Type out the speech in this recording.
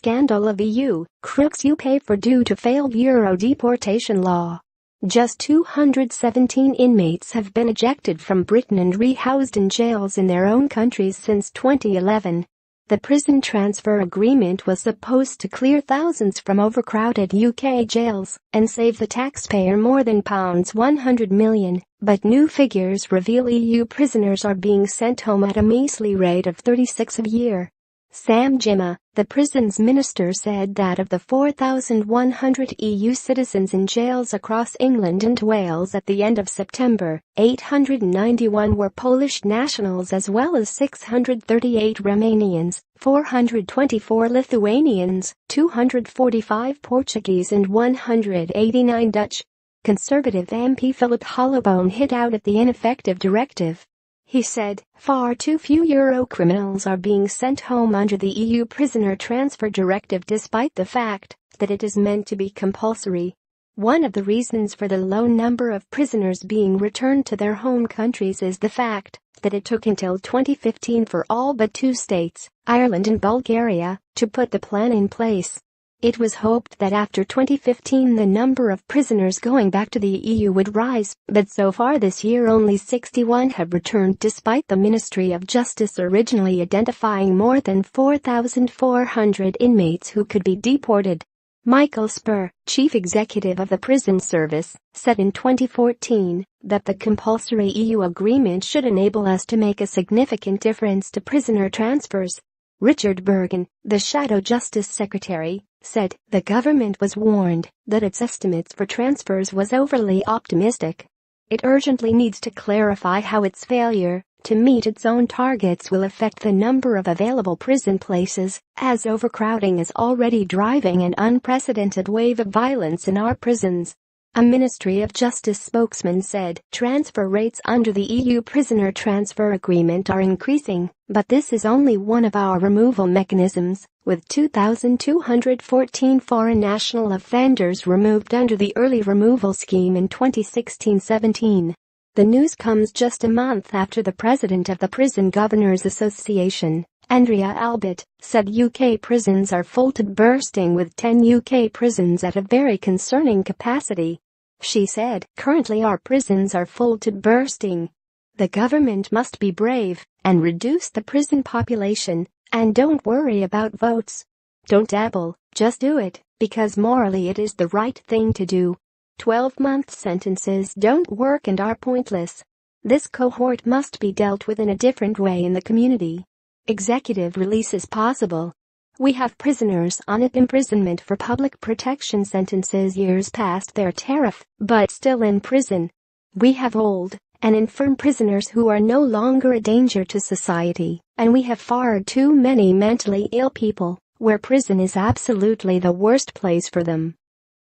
scandal of EU, crooks you pay for due to failed Euro-deportation law. Just 217 inmates have been ejected from Britain and rehoused in jails in their own countries since 2011. The prison transfer agreement was supposed to clear thousands from overcrowded UK jails and save the taxpayer more than £100 million, but new figures reveal EU prisoners are being sent home at a measly rate of 36 a year. Sam Gyimah, the prisons minister, said that of the 4,100 EU citizens in jails across England and Wales at the end of September, 891 were Polish nationals as well as 638 Romanians, 424 Lithuanians, 245 Portuguese and 189 Dutch. Conservative MP Philip Hollowbone hit out at the ineffective directive. He said, far too few Euro criminals are being sent home under the EU prisoner transfer directive despite the fact that it is meant to be compulsory. One of the reasons for the low number of prisoners being returned to their home countries is the fact that it took until 2015 for all but two states, Ireland and Bulgaria, to put the plan in place. It was hoped that after 2015 the number of prisoners going back to the EU would rise, but so far this year only 61 have returned despite the Ministry of Justice originally identifying more than 4,400 inmates who could be deported. Michael Spur, chief executive of the prison service, said in 2014 that the compulsory EU agreement should enable us to make a significant difference to prisoner transfers. Richard Bergen, the Shadow Justice Secretary, said the government was warned that its estimates for transfers was overly optimistic. It urgently needs to clarify how its failure to meet its own targets will affect the number of available prison places, as overcrowding is already driving an unprecedented wave of violence in our prisons. A Ministry of Justice spokesman said transfer rates under the EU prisoner transfer agreement are increasing, but this is only one of our removal mechanisms, with 2,214 foreign national offenders removed under the early removal scheme in 2016-17. The news comes just a month after the president of the Prison Governors Association, Andrea Albert, said UK prisons are full to bursting with 10 UK prisons at a very concerning capacity. She said, currently our prisons are full to bursting. The government must be brave and reduce the prison population, and don't worry about votes. Don't dabble, just do it, because morally it is the right thing to do. 12-month sentences don't work and are pointless. This cohort must be dealt with in a different way in the community. Executive release is possible. We have prisoners on imprisonment for public protection sentences years past their tariff, but still in prison. We have old and infirm prisoners who are no longer a danger to society, and we have far too many mentally ill people, where prison is absolutely the worst place for them.